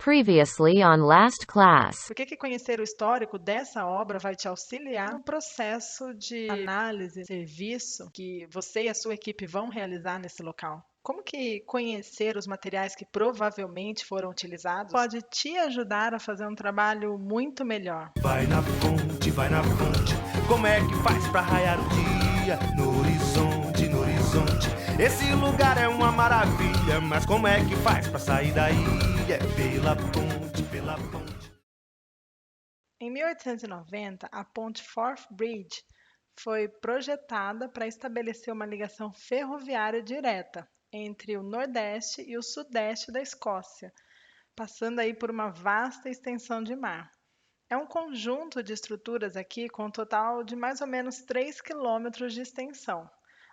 Previously on Last Class. Por que conhecer o histórico dessa obra vai te auxiliar no processo de análise, serviço que você e a sua equipe vão realizar nesse local? Como que conhecer os materiais que provavelmente foram utilizados pode te ajudar a fazer um trabalho muito melhor? Vai na fonte, como é que faz pra raiar o dia? No horizonte, no horizonte, esse lugar é uma maravilha, mas como é que faz pra sair daí? É pela ponte, pela ponte. Em 1890, a ponte Forth Bridge foi projetada para estabelecer uma ligação ferroviária direta entre o Nordeste e o Sudeste da Escócia, passando aí por uma vasta extensão de mar. É um conjunto de estruturas aqui com um total de mais ou menos 3 quilômetros de extensão.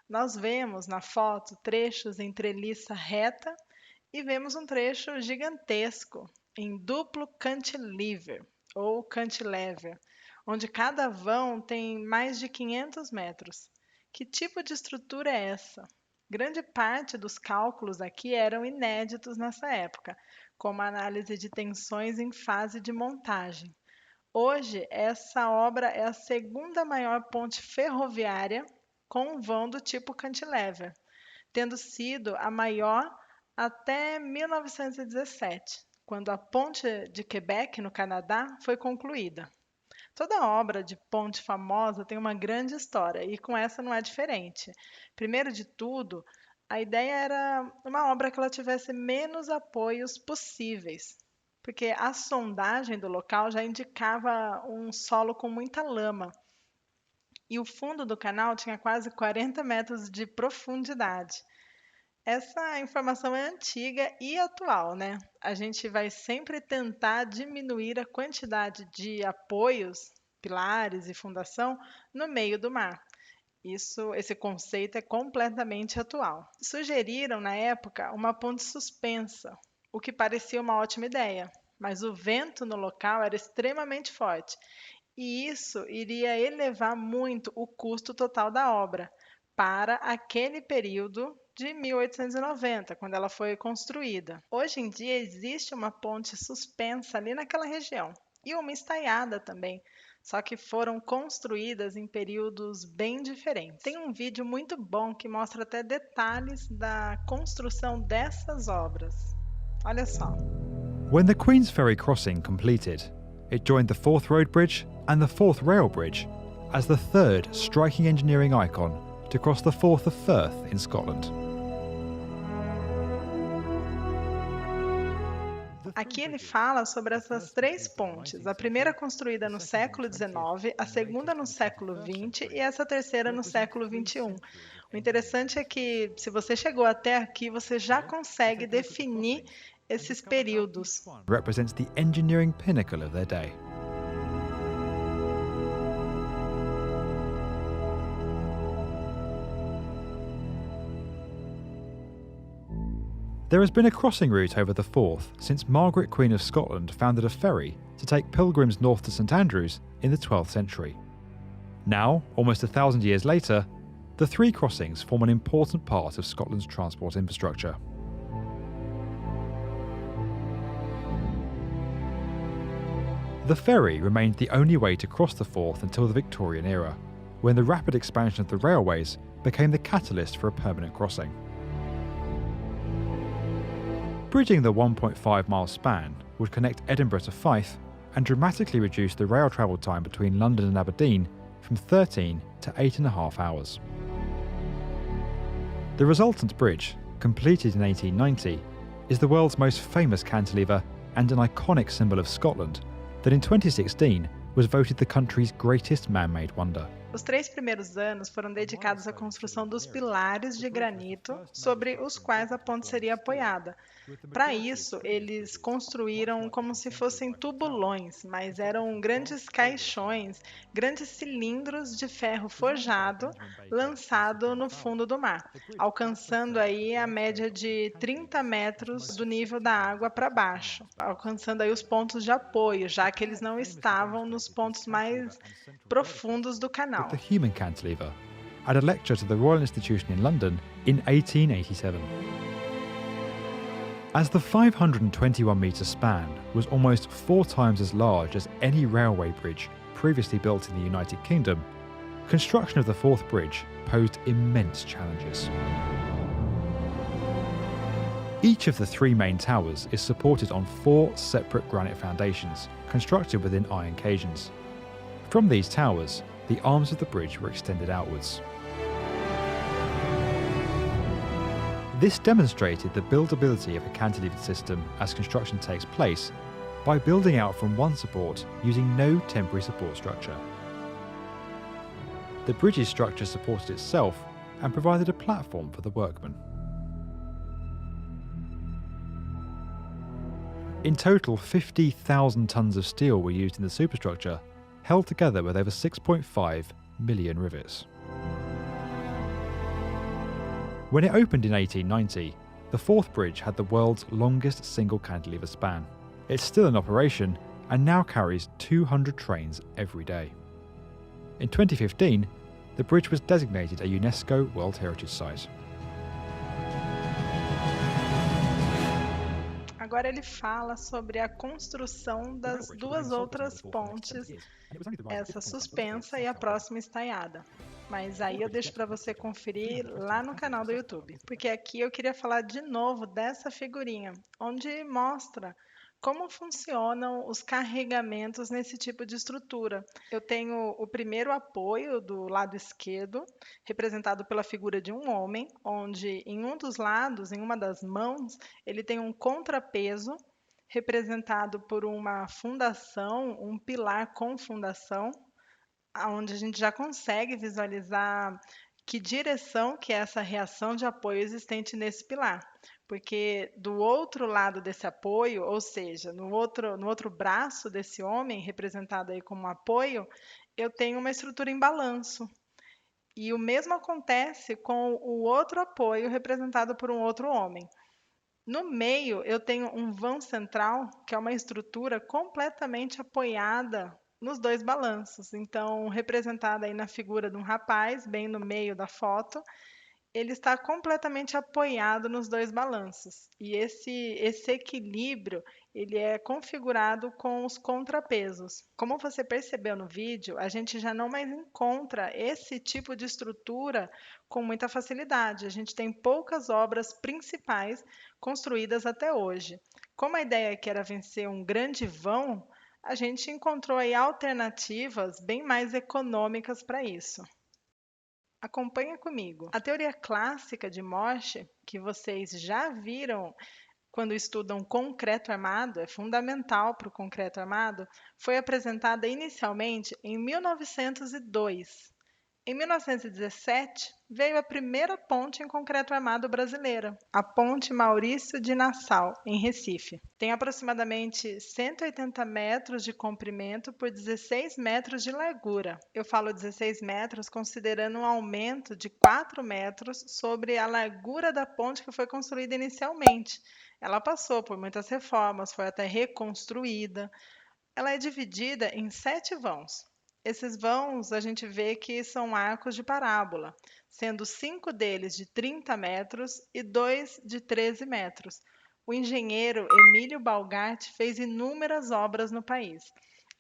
Nós vemos na foto trechos em treliça reta e vemos um trecho gigantesco em duplo cantilever, ou cantilever, onde cada vão tem mais de 500 metros. Que tipo de estrutura é essa? Grande parte dos cálculos aqui eram inéditos nessa época, como a análise de tensões em fase de montagem. Hoje, essa obra é a segunda maior ponte ferroviária com um vão do tipo cantilever, tendo sido a maior até 1917, quando a Ponte de Quebec, no Canadá, foi concluída. Toda obra de ponte famosa tem uma grande história, e com essa não é diferente. Primeiro de tudo, a ideia era uma obra que ela tivesse menos apoios possíveis, porque a sondagem do local já indicava um solo com muita lama, e o fundo do canal tinha quase 40 metros de profundidade. Essa informação é antiga e atual, né? A gente vai sempre tentar diminuir a quantidade de apoios, pilares e fundação no meio do mar. Esse conceito é completamente atual. Sugeriram na época uma ponte suspensa, o que parecia uma ótima ideia, mas o vento no local era extremamente forte e isso iria elevar muito o custo total da obra para aquele período de 1890, quando ela foi construída. Hoje em dia existe uma ponte suspensa ali naquela região e uma estaiada também, só que foram construídas em períodos bem diferentes. Tem um vídeo muito bom que mostra até detalhes da construção dessas obras. Olha só. When the Queen's Ferry crossing completed, it joined the Forth Road Bridge and the Forth Rail Bridge as the third striking engineering icon to cross the Forth of Firth in Scotland. Aqui ele fala sobre essas três pontes, a primeira construída no século XIX, a segunda no século XX e essa terceira no século XXI. O interessante é que, se você chegou até aqui, você já consegue definir esses períodos. Represents the engineering pinnacle of their day. There has been a crossing route over the Forth since Margaret, Queen of Scotland, founded a ferry to take pilgrims north to St Andrews in the 12th century. Now, almost 1,000 years later, the three crossings form an important part of Scotland's transport infrastructure. The ferry remained the only way to cross the Forth until the Victorian era, when the rapid expansion of the railways became the catalyst for a permanent crossing. Bridging the 1.5-mile span would connect Edinburgh to Fife and dramatically reduce the rail travel time between London and Aberdeen from 13 to 8.5 hours. The resultant bridge, completed in 1890, is the world's most famous cantilever and an iconic symbol of Scotland that in 2016 was voted the country's greatest man-made wonder. Os 3 primeiros anos foram dedicados à construção dos pilares de granito sobre os quais a ponte seria apoiada. Para isso, eles construíram como se fossem tubulões, mas eram grandes caixões, grandes cilindros de ferro forjado lançado no fundo do mar, alcançando aí a média de 30 metros do nível da água para baixo, alcançando aí os pontos de apoio, já que eles não estavam nos pontos mais profundos do canal. The human cantilever at a lecture to the Royal Institution in London in 1887. As the 521-metre span was almost 4 times as large as any railway bridge previously built in the United Kingdom, construction of the fourth bridge posed immense challenges. Each of the 3 main towers is supported on 4 separate granite foundations, constructed within iron caissons. From these towers, the arms of the bridge were extended outwards. This demonstrated the buildability of a cantilevered system as construction takes place by building out from one support using no temporary support structure. The bridge's structure supported itself and provided a platform for the workmen. In total, 50,000 tonnes of steel were used in the superstructure, held together with over 6.5 million rivets. When it opened in 1890, the fourth bridge had the world's longest single cantilever span. It's still in operation and now carries 200 trains every day. In 2015, the bridge was designated a UNESCO World Heritage Site. Agora ele fala sobre a construção das 2 outras pontes, essa suspensa e a próxima estaiada. Mas aí eu deixo para você conferir lá no canal do YouTube, porque aqui eu queria falar de novo dessa figurinha, onde mostra como funcionam os carregamentos nesse tipo de estrutura. Eu tenho o primeiro apoio do lado esquerdo, representado pela figura de um homem, onde em um dos lados, em uma das mãos, ele tem um contrapeso, representado por uma fundação, um pilar com fundação, onde a gente já consegue visualizar que direção que é essa reação de apoio existente nesse pilar. Porque do outro lado desse apoio, ou seja, no outro braço desse homem, representado aí como apoio, eu tenho uma estrutura em balanço. E o mesmo acontece com o outro apoio, representado por um outro homem. No meio, eu tenho um vão central, que é uma estrutura completamente apoiada nos 2 balanços. Então, representada aí na figura de um rapaz, bem no meio da foto, ele está completamente apoiado nos 2 balanços. E esse equilíbrio, ele é configurado com os contrapesos. Como você percebeu no vídeo, a gente já não mais encontra esse tipo de estrutura com muita facilidade. A gente tem poucas obras principais construídas até hoje. Como a ideia aqui era vencer um grande vão, a gente encontrou aí alternativas bem mais econômicas para isso. Acompanha comigo. A teoria clássica de Morse, que vocês já viram quando estudam concreto armado, é fundamental para o concreto armado, foi apresentada inicialmente em 1902. Em 1917, veio a primeira ponte em concreto armado brasileira, a Ponte Maurício de Nassau, em Recife. Tem aproximadamente 180 metros de comprimento por 16 metros de largura. Eu falo 16 metros considerando um aumento de 4 metros sobre a largura da ponte que foi construída inicialmente. Ela passou por muitas reformas, foi até reconstruída. Ela é dividida em 7 vãos. Esses vãos a gente vê que são arcos de parábola, sendo 5 deles de 30 metros e 2 de 13 metros. O engenheiro Emílio Balgart fez inúmeras obras no país.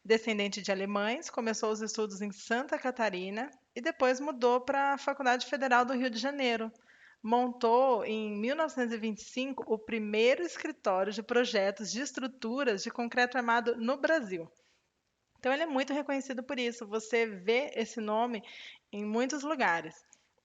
Descendente de alemães, começou os estudos em Santa Catarina e depois mudou para a Faculdade Federal do Rio de Janeiro. Montou, em 1925, o primeiro escritório de projetos de estruturas de concreto armado no Brasil. Então, ele é muito reconhecido por isso. Você vê esse nome em muitos lugares.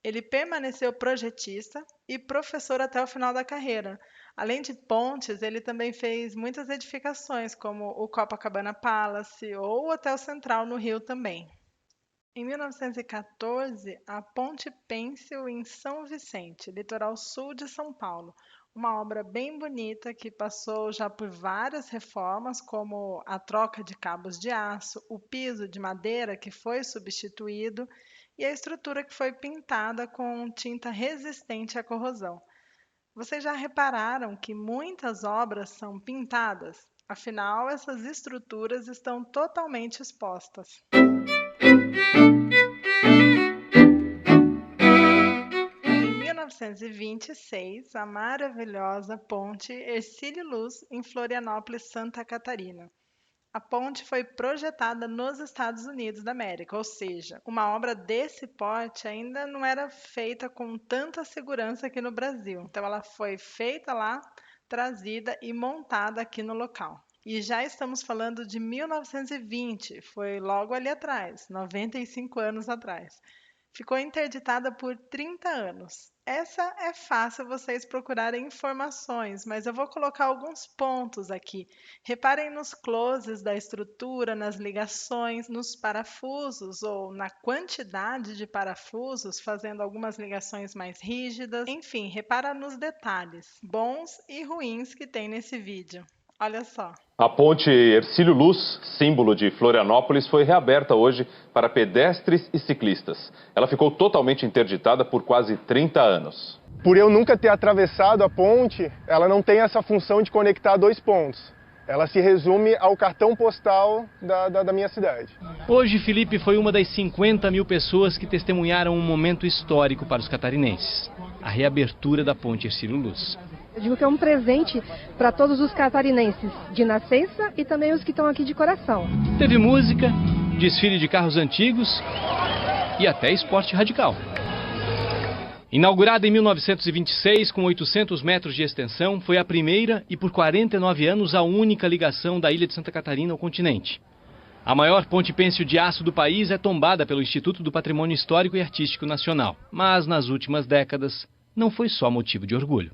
Ele permaneceu projetista e professor até o final da carreira. Além de pontes, ele também fez muitas edificações, como o Copacabana Palace ou o Hotel Central no Rio também. Em 1914, a Ponte Pêncil em São Vicente, litoral sul de São Paulo. Uma obra bem bonita que passou já por várias reformas, como a troca de cabos de aço, o piso de madeira que foi substituído e a estrutura que foi pintada com tinta resistente à corrosão. Vocês já repararam que muitas obras são pintadas? Afinal, essas estruturas estão totalmente expostas. Em 1926, a maravilhosa ponte Hercílio Luz, em Florianópolis, Santa Catarina. A ponte foi projetada nos Estados Unidos da América, ou seja, uma obra desse porte ainda não era feita com tanta segurança aqui no Brasil. Então, ela foi feita lá, trazida e montada aqui no local. E já estamos falando de 1920, foi logo ali atrás, 95 anos atrás. Ficou interditada por 30 anos. Essa é fácil vocês procurarem informações, mas eu vou colocar alguns pontos aqui. Reparem nos closes da estrutura, nas ligações, nos parafusos ou na quantidade de parafusos, fazendo algumas ligações mais rígidas. Enfim, repara nos detalhes, bons e ruins que tem nesse vídeo. Olha só. A ponte Hercílio Luz, símbolo de Florianópolis, foi reaberta hoje para pedestres e ciclistas. Ela ficou totalmente interditada por quase 30 anos. Por eu nunca ter atravessado a ponte, ela não tem essa função de conectar dois pontos. Ela se resume ao cartão postal da minha cidade. Hoje, Felipe foi uma das 50 mil pessoas que testemunharam um momento histórico para os catarinenses. A reabertura da ponte Hercílio Luz. Eu digo que é um presente para todos os catarinenses de nascença e também os que estão aqui de coração. Teve música, desfile de carros antigos e até esporte radical. Inaugurada em 1926, com 800 metros de extensão, foi a primeira e por 49 anos a única ligação da ilha de Santa Catarina ao continente. A maior ponte pêncil de aço do país é tombada pelo Instituto do Patrimônio Histórico e Artístico Nacional. Mas nas últimas décadas, não foi só motivo de orgulho.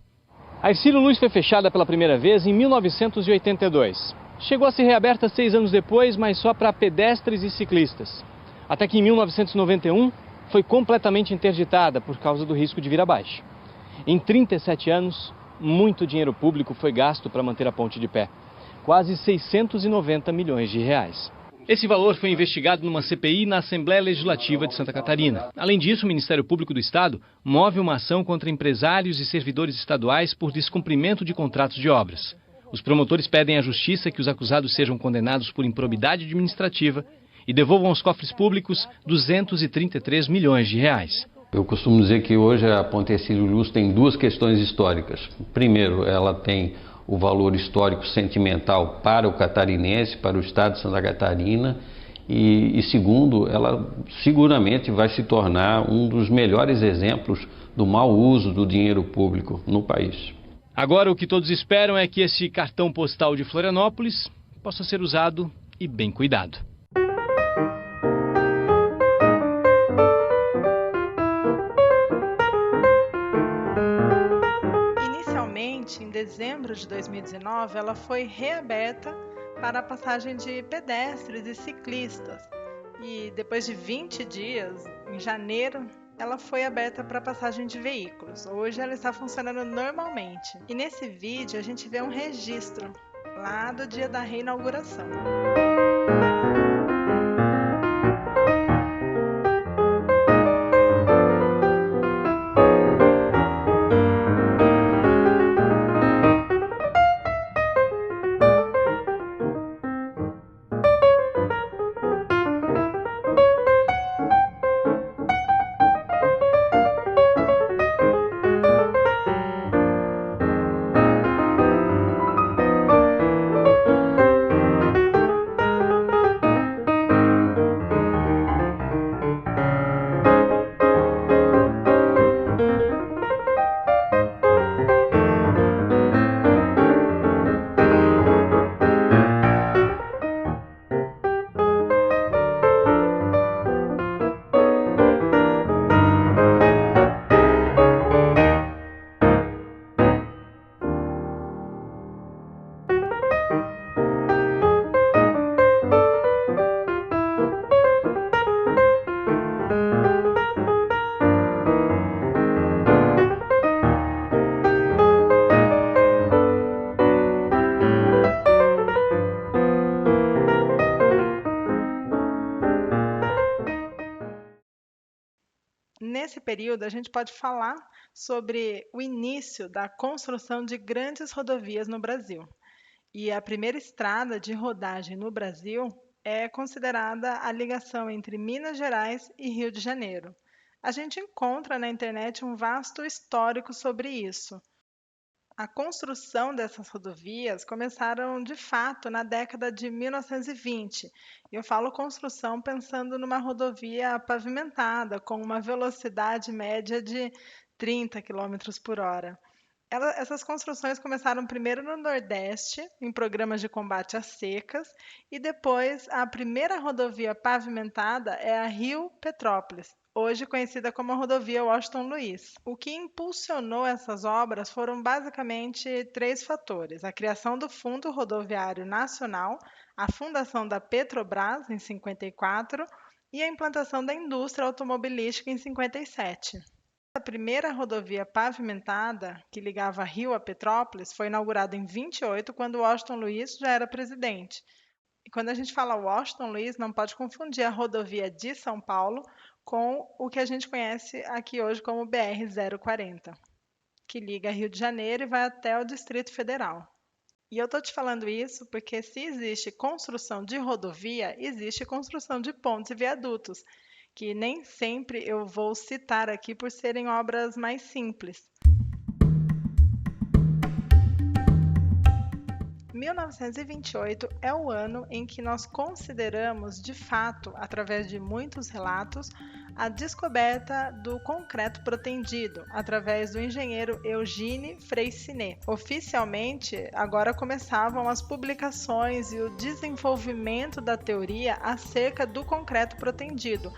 A Hercílio Luz foi fechada pela primeira vez em 1982. Chegou a ser reaberta 6 anos depois, mas só para pedestres e ciclistas. Até que em 1991 foi completamente interditada por causa do risco de vir abaixo. Em 37 anos, muito dinheiro público foi gasto para manter a ponte de pé. Quase 690 milhões de reais. Esse valor foi investigado numa CPI na Assembleia Legislativa de Santa Catarina. Além disso, o Ministério Público do Estado move uma ação contra empresários e servidores estaduais por descumprimento de contratos de obras. Os promotores pedem à Justiça que os acusados sejam condenados por improbidade administrativa e devolvam aos cofres públicos 233 milhões de reais. Eu costumo dizer que hoje a ponte Hercílio Luz tem duas questões históricas. Primeiro, ela tem o valor histórico sentimental para o catarinense, para o estado de Santa Catarina, e segundo, ela seguramente vai se tornar um dos melhores exemplos do mau uso do dinheiro público no país. Agora o que todos esperam é que esse cartão postal de Florianópolis possa ser usado e bem cuidado. Em dezembro de 2019, ela foi reaberta para a passagem de pedestres e ciclistas. E depois de 20 dias, em janeiro, ela foi aberta para passagem de veículos. Hoje ela está funcionando normalmente. E nesse vídeo a gente vê um registro lá do dia da reinauguração. Nesse período, a gente pode falar sobre o início da construção de grandes rodovias no Brasil. E a primeira estrada de rodagem no Brasil é considerada a ligação entre Minas Gerais e Rio de Janeiro. A gente encontra na internet um vasto histórico sobre isso. A construção dessas rodovias começaram de fato na década de 1920. E eu falo construção pensando numa rodovia pavimentada, com uma velocidade média de 30 quilômetros por hora. Essas construções começaram primeiro no Nordeste, em programas de combate às secas, e depois a primeira rodovia pavimentada é a Rio-Petrópolis, hoje conhecida como a rodovia Washington Luiz. O que impulsionou essas obras foram basicamente três fatores: a criação do Fundo Rodoviário Nacional, a fundação da Petrobras em 54 e a implantação da indústria automobilística em 57. A primeira rodovia pavimentada, que ligava Rio a Petrópolis, foi inaugurada em 28, quando Washington Luiz já era presidente. E quando a gente fala Washington Luiz, não pode confundir a rodovia de São Paulo com o que a gente conhece aqui hoje como BR-040, que liga Rio de Janeiro e vai até o Distrito Federal. E eu estou te falando isso porque se existe construção de rodovia, existe construção de pontes e viadutos, que nem sempre eu vou citar aqui por serem obras mais simples. 1928 é o ano em que nós consideramos, de fato, através de muitos relatos, a descoberta do concreto protendido, através do engenheiro Eugène Freycinet. Oficialmente, agora começavam as publicações e o desenvolvimento da teoria acerca do concreto protendido.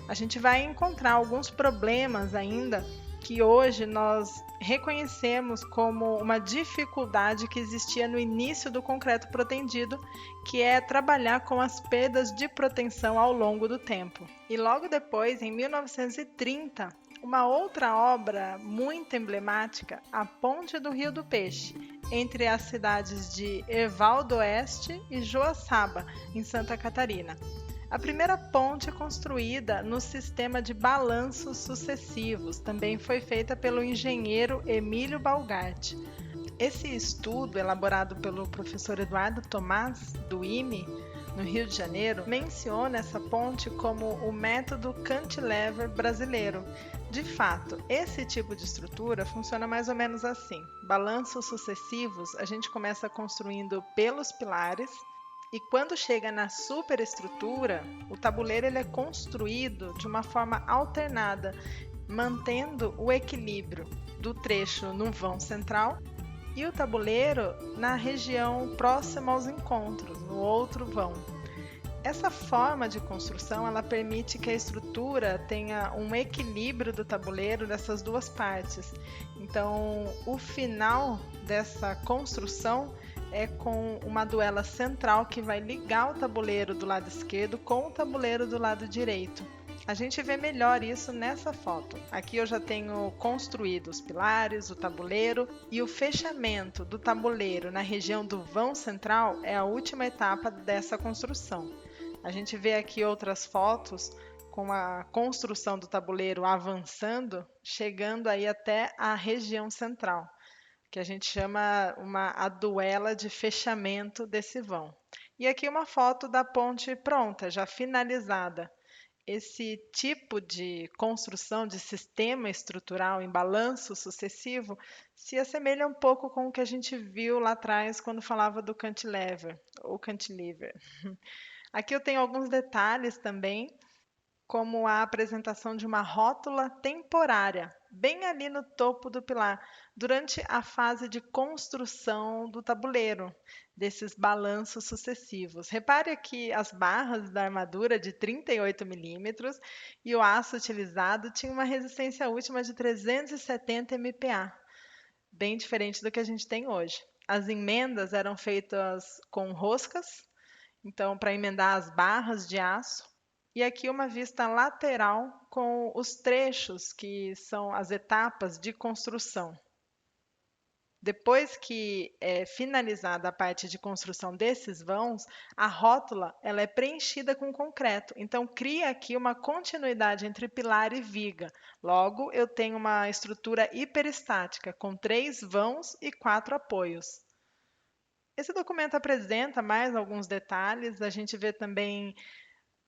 A gente vai encontrar alguns problemas ainda que hoje nós reconhecemos como uma dificuldade que existia no início do concreto protendido, que é trabalhar com as perdas de proteção ao longo do tempo. E logo depois, em 1930, uma outra obra muito emblemática, a Ponte do Rio do Peixe, entre as cidades de Erval do Oeste e Joaçaba, em Santa Catarina. A primeira ponte construída no sistema de balanços sucessivos também foi feita pelo engenheiro Emílio Balgatti. Esse estudo, elaborado pelo professor Eduardo Tomás, do IME, no Rio de Janeiro, menciona essa ponte como o método cantilever brasileiro. De fato, esse tipo de estrutura funciona mais ou menos assim. Balanços sucessivos, a gente começa construindo pelos pilares, e quando chega na superestrutura, o tabuleiro ele é construído de uma forma alternada, mantendo o equilíbrio do trecho no vão central e o tabuleiro na região próxima aos encontros, no outro vão. Essa forma de construção ela permite que a estrutura tenha um equilíbrio do tabuleiro dessas duas partes. Então, o final dessa construção é com uma duela central que vai ligar o tabuleiro do lado esquerdo com o tabuleiro do lado direito. A gente vê melhor isso nessa foto. Aqui eu já tenho construído os pilares, o tabuleiro e o fechamento do tabuleiro na região do vão central é a última etapa dessa construção. A gente vê aqui outras fotos com a construção do tabuleiro avançando, chegando aí até a região central, que a gente chama a duela de fechamento desse vão. E aqui uma foto da ponte pronta, já finalizada. Esse tipo de construção de sistema estrutural em balanço sucessivo se assemelha um pouco com o que a gente viu lá atrás quando falava do cantilever, ou cantilever. Aqui eu tenho alguns detalhes também, como a apresentação de uma rótula temporária, bem ali no topo do pilar, durante a fase de construção do tabuleiro, desses balanços sucessivos. Repare aqui as barras da armadura de 38 milímetros e o aço utilizado tinha uma resistência última de 370 MPa, bem diferente do que a gente tem hoje. As emendas eram feitas com roscas, então para emendar as barras de aço. E aqui uma vista lateral com os trechos que são as etapas de construção. Depois que é finalizada a parte de construção desses vãos, a rótula ela é preenchida com concreto. Então, cria aqui uma continuidade entre pilar e viga. Logo, eu tenho uma estrutura hiperestática, com 3 vãos e 4 apoios. Esse documento apresenta mais alguns detalhes. A gente vê também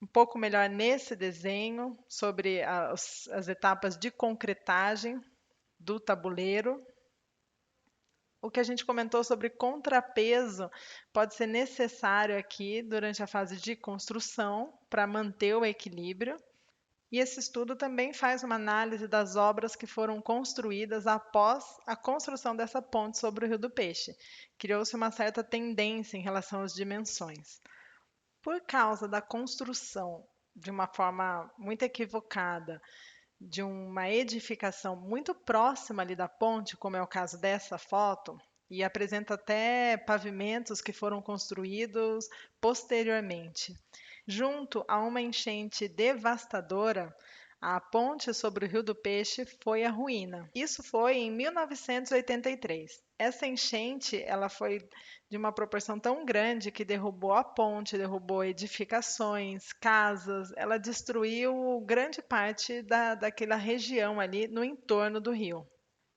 um pouco melhor nesse desenho sobre as etapas de concretagem do tabuleiro. O que a gente comentou sobre contrapeso pode ser necessário aqui durante a fase de construção para manter o equilíbrio. E esse estudo também faz uma análise das obras que foram construídas após a construção dessa ponte sobre o Rio do Peixe. Criou-se uma certa tendência em relação às dimensões. Por causa da construção de uma forma muito equivocada, de uma edificação muito próxima ali da ponte, como é o caso dessa foto, e apresenta até pavimentos que foram construídos posteriormente. Junto a uma enchente devastadora, a ponte sobre o Rio do Peixe foi a ruína. Isso foi em 1983. Essa enchente, ela foi de uma proporção tão grande que derrubou a ponte, derrubou edificações, casas, ela destruiu grande parte daquela região ali no entorno do rio.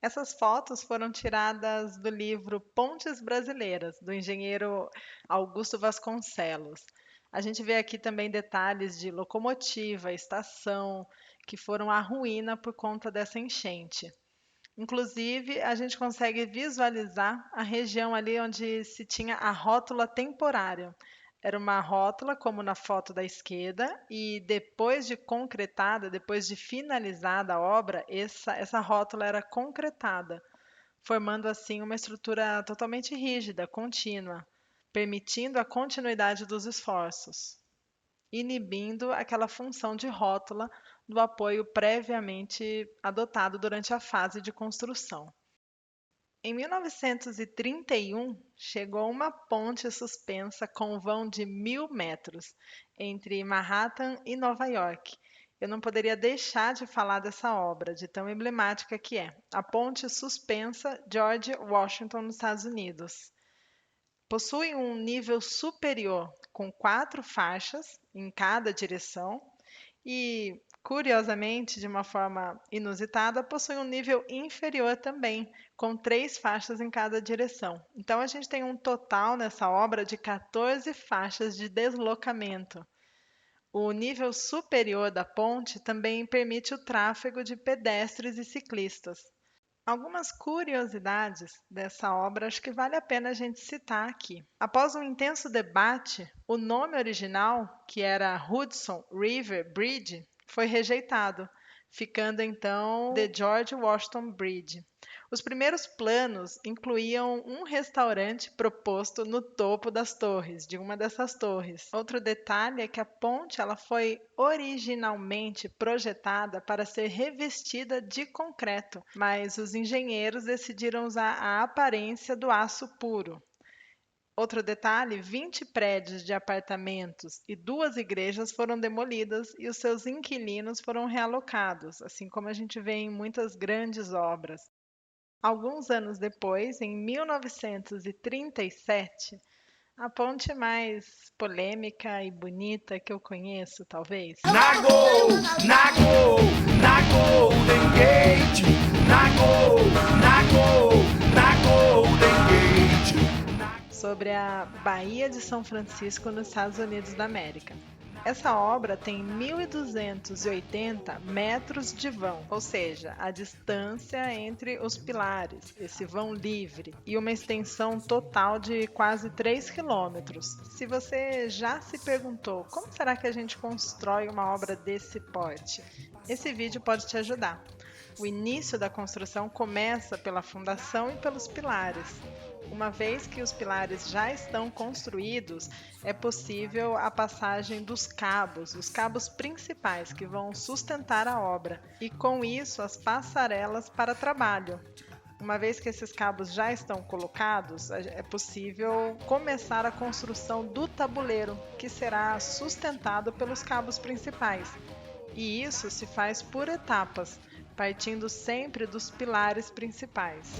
Essas fotos foram tiradas do livro Pontes Brasileiras, do engenheiro Augusto Vasconcelos. A gente vê aqui também detalhes de locomotiva, estação, que foram à ruína por conta dessa enchente. Inclusive, a gente consegue visualizar a região ali onde se tinha a rótula temporária. Era uma rótula, como na foto da esquerda, e depois de concretada, depois de finalizada a obra, essa rótula era concretada, formando assim uma estrutura totalmente rígida, contínua, permitindo a continuidade dos esforços, inibindo aquela função de rótula do apoio previamente adotado durante a fase de construção. Em 1931, chegou uma ponte suspensa com um vão de 1.000 metros entre Manhattan e Nova York. Eu não poderia deixar de falar dessa obra, de tão emblemática que é. A ponte suspensa George Washington, nos Estados Unidos. Possui um nível superior, com 4 faixas em cada direção e, curiosamente, de uma forma inusitada, possui um nível inferior também, com 3 faixas em cada direção. Então, a gente tem um total nessa obra de 14 faixas de deslocamento. O nível superior da ponte também permite o tráfego de pedestres e ciclistas. Algumas curiosidades dessa obra acho que vale a pena a gente citar aqui. Após um intenso debate, o nome original, que era Hudson River Bridge, foi rejeitado, ficando então The George Washington Bridge. Os primeiros planos incluíam um restaurante proposto no topo das torres, de uma dessas torres. Outro detalhe é que a ponte ela foi originalmente projetada para ser revestida de concreto, mas os engenheiros decidiram usar a aparência do aço puro. Outro detalhe, 20 prédios de apartamentos e 2 igrejas foram demolidas e os seus inquilinos foram realocados, assim como a gente vê em muitas grandes obras. Alguns anos depois, em 1937, a ponte mais polêmica e bonita que eu conheço, talvez. Na Golden Gate, na Golden Gate. Sobre a Baía de São Francisco, nos Estados Unidos da América. Essa obra tem 1.280 metros de vão, ou seja, a distância entre os pilares, esse vão livre, e uma extensão total de quase 3 quilômetros. Se você já se perguntou como será que a gente constrói uma obra desse porte, esse vídeo pode te ajudar. O início da construção começa pela fundação e pelos pilares. Uma vez que os pilares já estão construídos, é possível a passagem dos cabos, os cabos principais que vão sustentar a obra, e com isso as passarelas para trabalho. Uma vez que esses cabos já estão colocados, é possível começar a construção do tabuleiro, que será sustentado pelos cabos principais. E isso se faz por etapas, partindo sempre dos pilares principais.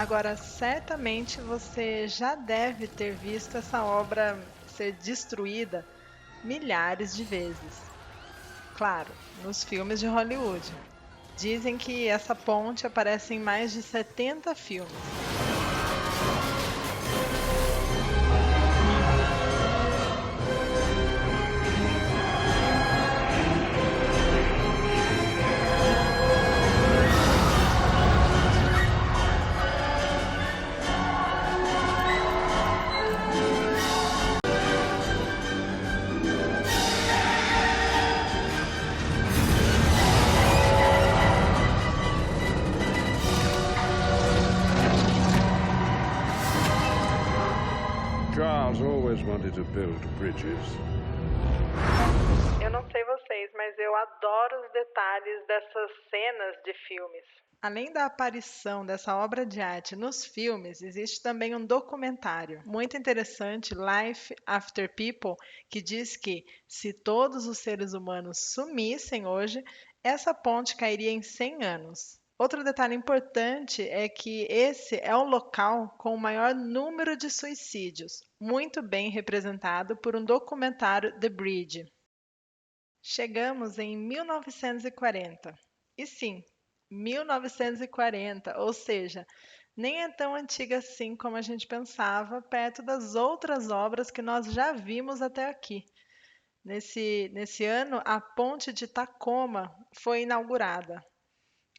Agora, certamente você já deve ter visto essa obra ser destruída milhares de vezes. Claro, nos filmes de Hollywood. Dizem que essa ponte aparece em mais de 70 filmes. Charles always wanted to build bridges. Eu não sei vocês, mas eu adoro os detalhes dessas cenas de filmes. Além da aparição dessa obra de arte nos filmes, existe também um documentário muito interessante, Life After People, que diz que se todos os seres humanos sumissem hoje, essa ponte cairia em 100 anos. Outro detalhe importante é que esse é o local com o maior número de suicídios, muito bem representado por um documentário The Bridge. Chegamos em 1940. E sim, 1940, ou seja, nem é tão antiga assim como a gente pensava, perto das outras obras que nós já vimos até aqui. Nesse ano, a Ponte de Tacoma foi inaugurada.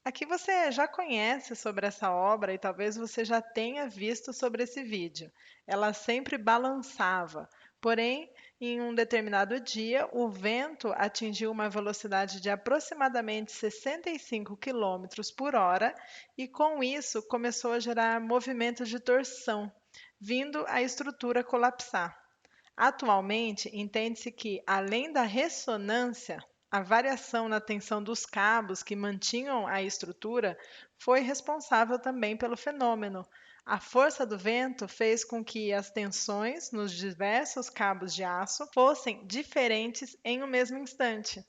Aqui você já conhece sobre essa obra e talvez você já tenha visto sobre esse vídeo. Ela sempre balançava, porém, em um determinado dia, o vento atingiu uma velocidade de aproximadamente 65 km por hora e, com isso, começou a gerar movimentos de torção, vindo a estrutura colapsar. Atualmente, entende-se que, além da ressonância, a variação na tensão dos cabos que mantinham a estrutura foi responsável também pelo fenômeno. A força do vento fez com que as tensões nos diversos cabos de aço fossem diferentes em um mesmo instante.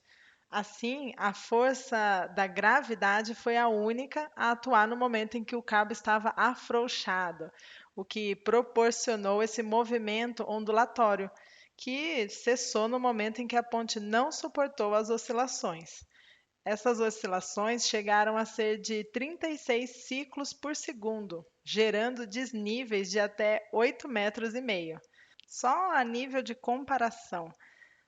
Assim, a força da gravidade foi a única a atuar no momento em que o cabo estava afrouxado, o que proporcionou esse movimento ondulatório, que cessou no momento em que a ponte não suportou as oscilações. Essas oscilações chegaram a ser de 36 ciclos por segundo, gerando desníveis de até 8,5 metros. Só a nível de comparação,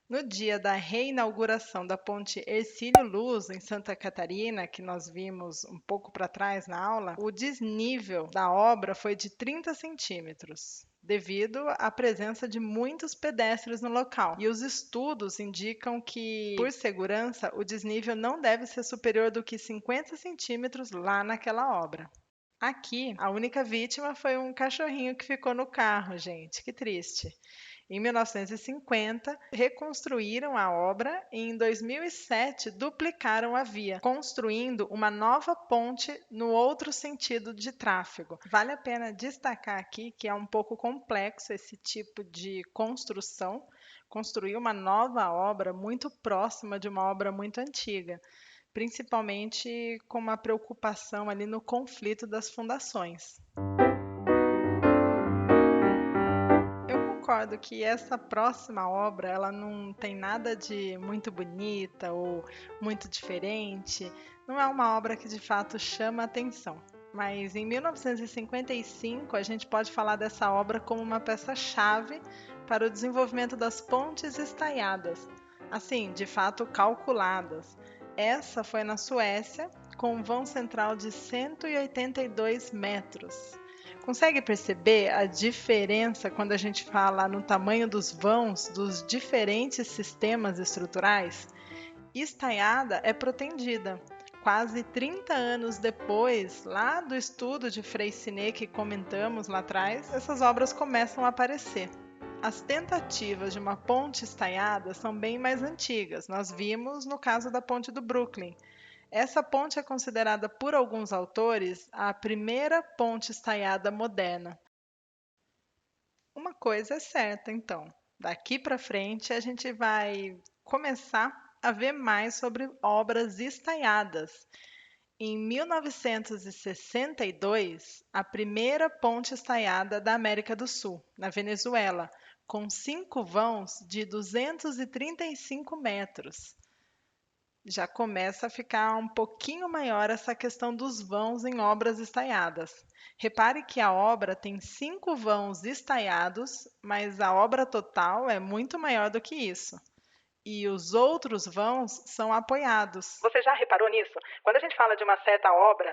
no dia da reinauguração da ponte Hercílio Luz, em Santa Catarina, que nós vimos um pouco para trás na aula, o desnível da obra foi de 30 centímetros, devido à presença de muitos pedestres no local. E os estudos indicam que, por segurança, o desnível não deve ser superior do que 50 centímetros lá naquela obra. Aqui, a única vítima foi um cachorrinho que ficou no carro, gente, que triste. Em 1950, reconstruíram a obra e em 2007 duplicaram a via, construindo uma nova ponte no outro sentido de tráfego. Vale a pena destacar aqui que é um pouco complexo esse tipo de construção, construir uma nova obra muito próxima de uma obra muito antiga, principalmente com uma preocupação ali no conflito das fundações. Concordo que essa próxima obra ela não tem nada de muito bonita ou muito diferente, não é uma obra que de fato chama a atenção. Mas em 1955 a gente pode falar dessa obra como uma peça-chave para o desenvolvimento das pontes estaiadas, assim, de fato calculadas. Essa foi na Suécia, com um vão central de 182 metros. Consegue perceber a diferença quando a gente fala no tamanho dos vãos dos diferentes sistemas estruturais? Estaiada é protendida. Quase 30 anos depois, lá do estudo de Freycinet que comentamos lá atrás, essas obras começam a aparecer. As tentativas de uma ponte estaiada são bem mais antigas. Nós vimos no caso da ponte do Brooklyn. Essa ponte é considerada por alguns autores a primeira ponte estaiada moderna. Uma coisa é certa, então. Daqui para frente a gente vai começar a ver mais sobre obras estaiadas. Em 1962, a primeira ponte estaiada da América do Sul, na Venezuela, com 5 vãos de 235 metros. Já começa a ficar um pouquinho maior essa questão dos vãos em obras estaiadas. Repare que a obra tem 5 vãos estaiados, mas a obra total é muito maior do que isso. E os outros vãos são apoiados. Você já reparou nisso? Quando a gente fala de uma certa obra,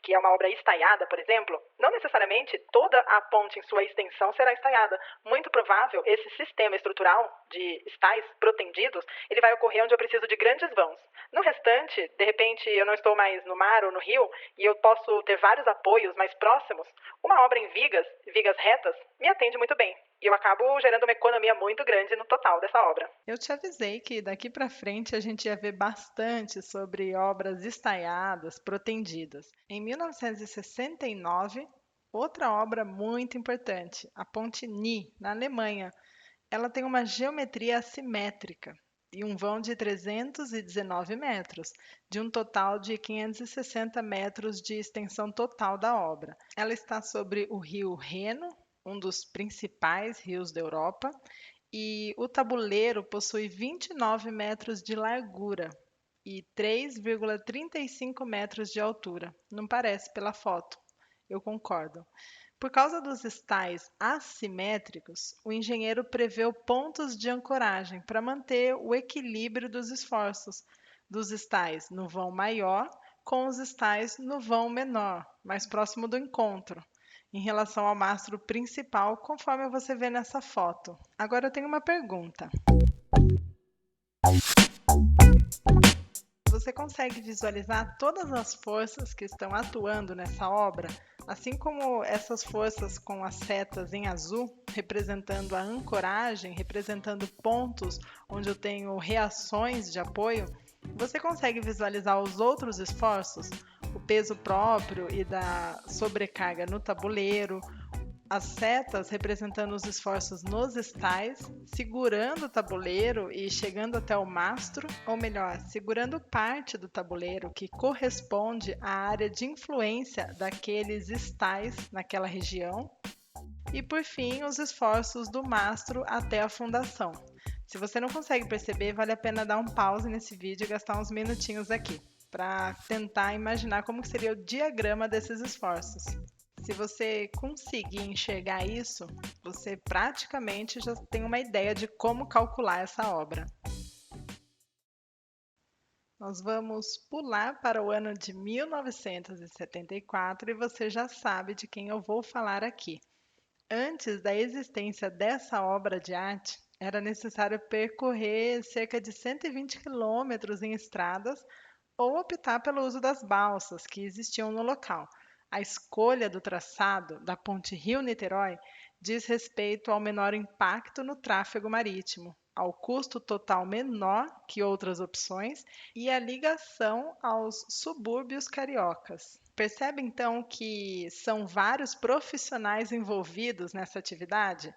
que é uma obra estaiada, por exemplo, não necessariamente toda a ponte em sua extensão será estaiada. Muito provável, esse sistema estrutural de estais protendidos, ele vai ocorrer onde eu preciso de grandes vãos. No restante, de repente, eu não estou mais no mar ou no rio, e eu posso ter vários apoios mais próximos, uma obra em vigas retas, me atende muito bem. E eu acabo gerando uma economia muito grande no total dessa obra. Eu te avisei que daqui para frente a gente ia ver bastante sobre obras estaiadas, protendidas. Em 1969, outra obra muito importante, a Ponte Ni, na Alemanha. Ela tem uma geometria assimétrica e um vão de 319 metros, de um total de 560 metros de extensão total da obra. Ela está sobre o rio Reno, um dos principais rios da Europa, e o tabuleiro possui 29 metros de largura e 3,35 metros de altura. Não parece pela foto, eu concordo. Por causa dos estais assimétricos, o engenheiro preveu pontos de ancoragem para manter o equilíbrio dos esforços dos estais no vão maior com os estais no vão menor, mais próximo do encontro, em relação ao mastro principal, conforme você vê nessa foto. Agora eu tenho uma pergunta. Você consegue visualizar todas as forças que estão atuando nessa obra? Assim como essas forças com as setas em azul, representando a ancoragem, representando pontos onde eu tenho reações de apoio, você consegue visualizar os outros esforços? O peso próprio e da sobrecarga no tabuleiro, as setas representando os esforços nos estais, segurando o tabuleiro e chegando até o mastro, ou melhor, segurando parte do tabuleiro que corresponde à área de influência daqueles estais naquela região. E por fim, os esforços do mastro até a fundação. Se você não consegue perceber, vale a pena dar um pause nesse vídeo e gastar uns minutinhos aqui, para tentar imaginar como seria o diagrama desses esforços. Se você conseguir enxergar isso, você praticamente já tem uma ideia de como calcular essa obra. Nós vamos pular para o ano de 1974 e você já sabe de quem eu vou falar aqui. Antes da existência dessa obra de arte, era necessário percorrer cerca de 120 quilômetros em estradas ou optar pelo uso das balsas que existiam no local. A escolha do traçado da ponte Rio-Niterói diz respeito ao menor impacto no tráfego marítimo, ao custo total menor que outras opções e à ligação aos subúrbios cariocas. Percebe então que são vários profissionais envolvidos nessa atividade?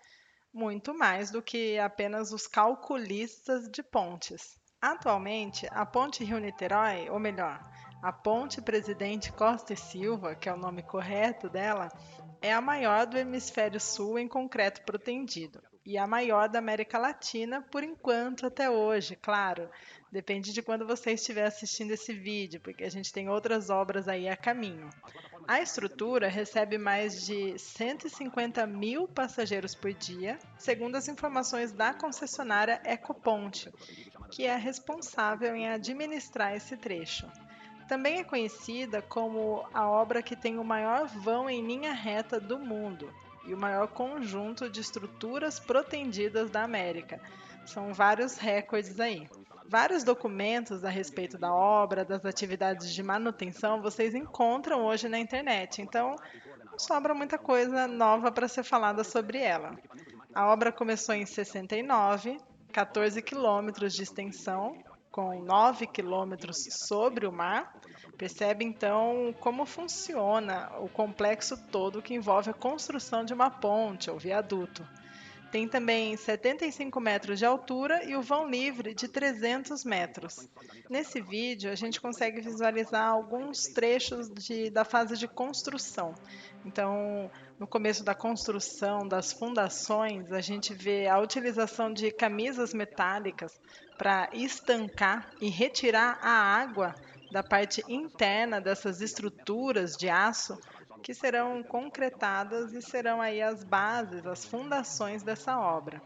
Muito mais do que apenas os calculistas de pontes. Atualmente, a ponte Rio-Niterói, ou melhor, a ponte Presidente Costa e Silva, que é o nome correto dela, é a maior do hemisfério sul em concreto protendido e a maior da América Latina por enquanto até hoje, claro. Depende de quando você estiver assistindo esse vídeo, porque a gente tem outras obras aí a caminho. A estrutura recebe mais de 150 mil passageiros por dia, segundo as informações da concessionária Ecoponte, que é responsável em administrar esse trecho. Também é conhecida como a obra que tem o maior vão em linha reta do mundo e o maior conjunto de estruturas protendidas da América. São vários recordes aí. Vários documentos a respeito da obra, das atividades de manutenção, vocês encontram hoje na internet, então não sobra muita coisa nova para ser falada sobre ela. A obra começou em 69, 14 quilômetros de extensão, com 9 quilômetros sobre o mar. Percebe então como funciona o complexo todo que envolve a construção de uma ponte ou viaduto. Tem também 75 metros de altura e o vão livre de 300 metros. Nesse vídeo, a gente consegue visualizar alguns trechos da fase de construção. Então, no começo da construção, das fundações, a gente vê a utilização de camisas metálicas para estancar e retirar a água da parte interna dessas estruturas de aço que serão concretadas e serão aí as bases, as fundações dessa obra.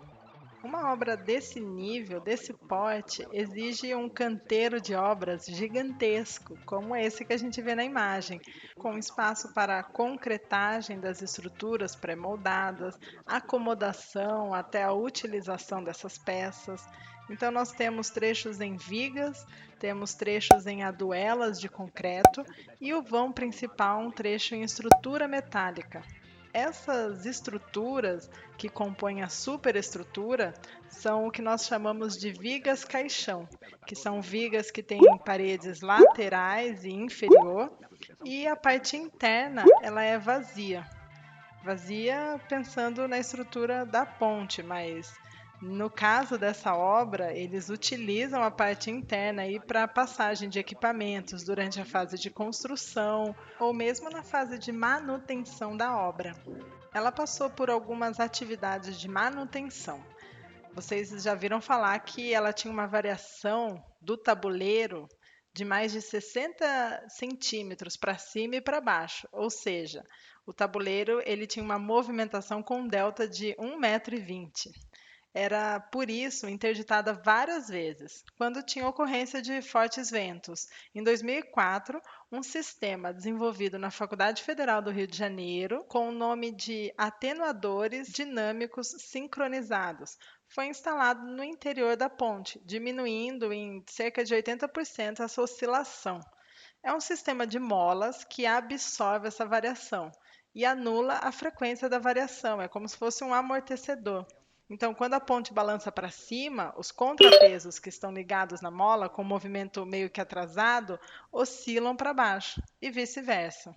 Uma obra desse nível, desse porte, exige um canteiro de obras gigantesco, como esse que a gente vê na imagem, com espaço para concretagem das estruturas pré-moldadas, acomodação até a utilização dessas peças. Então, nós temos trechos em vigas, temos trechos em aduelas de concreto e o vão principal, um trecho em estrutura metálica. Essas estruturas que compõem a superestrutura são o que nós chamamos de vigas caixão, que são vigas que têm paredes laterais e inferior, e a parte interna ela é vazia. Vazia pensando na estrutura da ponte, mas no caso dessa obra, eles utilizam a parte interna para passagem de equipamentos durante a fase de construção ou mesmo na fase de manutenção da obra. Ela passou por algumas atividades de manutenção. Vocês já viram falar que ela tinha uma variação do tabuleiro de mais de 60 centímetros para cima e para baixo, ou seja, o tabuleiro ele tinha uma movimentação com um delta de 1,20 m. Era, por isso, interditada várias vezes, quando tinha ocorrência de fortes ventos. Em 2004, um sistema desenvolvido na Faculdade Federal do Rio de Janeiro, com o nome de atenuadores dinâmicos sincronizados, foi instalado no interior da ponte, diminuindo em cerca de 80% essa oscilação. É um sistema de molas que absorve essa variação e anula a frequência da variação, é como se fosse um amortecedor. Então, quando a ponte balança para cima, os contrapesos que estão ligados na mola, com o movimento meio que atrasado, oscilam para baixo e vice-versa.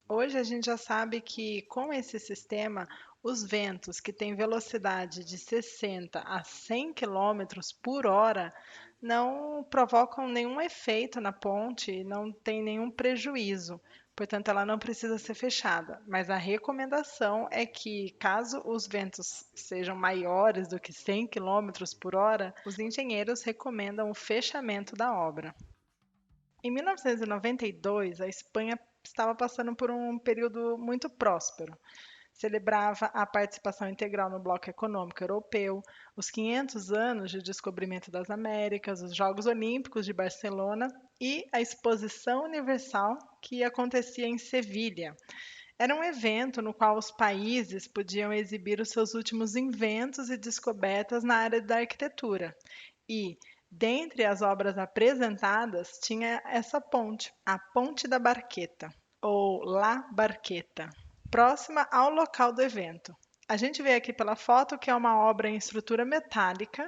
Hoje a gente já sabe que com esse sistema, os ventos que têm velocidade de 60 a 100 km por hora não provocam nenhum efeito na ponte e não tem nenhum prejuízo. Portanto, ela não precisa ser fechada, mas a recomendação é que, caso os ventos sejam maiores do que 100 km por hora, os engenheiros recomendam o fechamento da obra. Em 1992, a Espanha estava passando por um período muito próspero. Celebrava a participação integral no Bloco Econômico Europeu, os 500 anos de descobrimento das Américas, os Jogos Olímpicos de Barcelona e a Exposição Universal, que acontecia em Sevilha. Era um evento no qual os países podiam exibir os seus últimos inventos e descobertas na área da arquitetura. E, dentre as obras apresentadas, tinha essa ponte, a Ponte da Barqueta, ou La Barqueta, próxima ao local do evento. A gente vê aqui pela foto que é uma obra em estrutura metálica,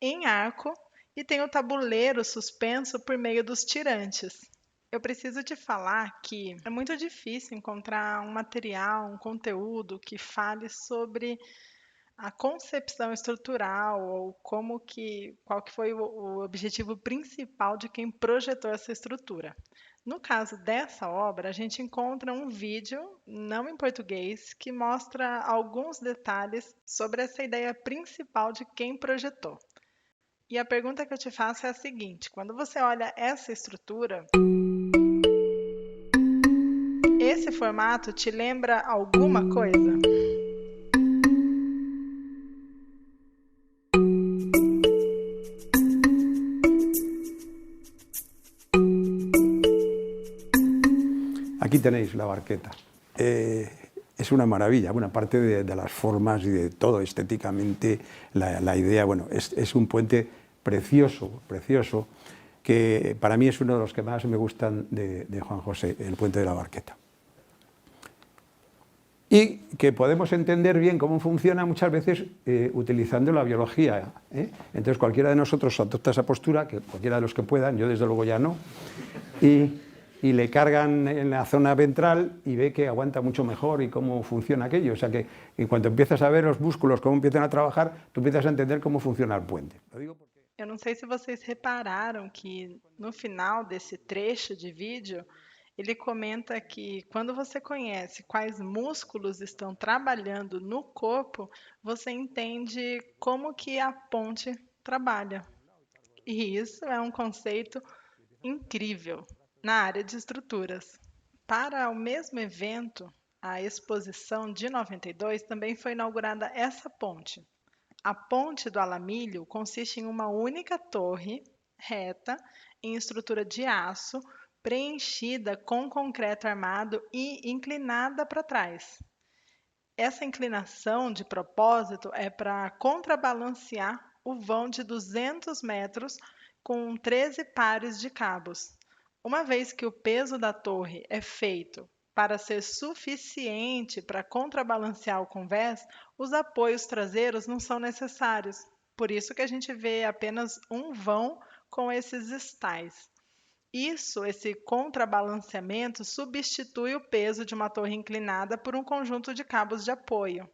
em arco, e tem o tabuleiro suspenso por meio dos tirantes. Eu preciso te falar que é muito difícil encontrar um material, um conteúdo que fale sobre a concepção estrutural ou qual que foi o objetivo principal de quem projetou essa estrutura. No caso dessa obra, a gente encontra um vídeo, não em português, que mostra alguns detalhes sobre essa ideia principal de quem projetou. E a pergunta que eu te faço é a seguinte: quando você olha essa estrutura, esse formato te lembra alguma coisa? Aquí tenéis la barqueta. Es una maravilla, bueno, aparte de las formas y de todo estéticamente, la idea, bueno, es un puente precioso, precioso, que para mí es uno de los que más me gustan de Juan José, el puente de la Barqueta. Y que podemos entender bien cómo funciona muchas veces utilizando la biología. Entonces cualquiera de nosotros adopta esa postura, que cualquiera de los que puedan, yo desde luego ya no, y y le cargan en la zona ventral y ve que aguanta mucho mejor y cómo funciona aquello. O sea que en cuanto empiezas a ver los músculos, cómo empiezan a trabajar, tú empiezas a entender cómo funciona el puente. Lo digo porque... Eu não sei se vocês repararam que no final desse trecho de vídeo, ele comenta que quando você conhece quais músculos estão trabalhando no corpo, você entende como que a ponte trabalha. E isso é um conceito incrível na área de estruturas. Para o mesmo evento, a exposição de 92, também foi inaugurada essa ponte. A ponte do Alamilho consiste em uma única torre reta em estrutura de aço, preenchida com concreto armado e inclinada para trás. Essa inclinação, de propósito, é para contrabalancear o vão de 200 metros com 13 pares de cabos. Uma vez que o peso da torre é feito para ser suficiente para contrabalancear o convés, os apoios traseiros não são necessários. Por isso que a gente vê apenas um vão com esses stais. Esse contrabalanceamento substitui o peso de uma torre inclinada por um conjunto de cabos de apoio.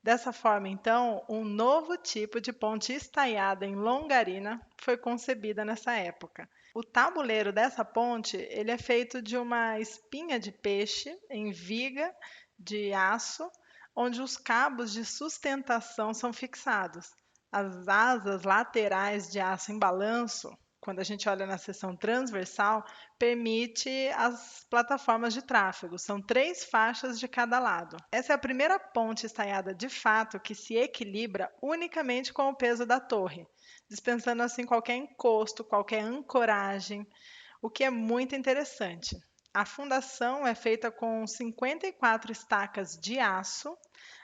Dessa forma, então, um novo tipo de ponte estaiada em longarina foi concebida nessa época. O tabuleiro dessa ponte ele é feito de uma espinha de peixe em viga de aço, onde os cabos de sustentação são fixados. As asas laterais de aço em balanço, quando a gente olha na seção transversal, permite as plataformas de tráfego. São 3 faixas de cada lado. Essa é a primeira ponte estaiada de fato que se equilibra unicamente com o peso da torre, dispensando assim qualquer encosto, qualquer ancoragem, o que é muito interessante. A fundação é feita com 54 estacas de aço,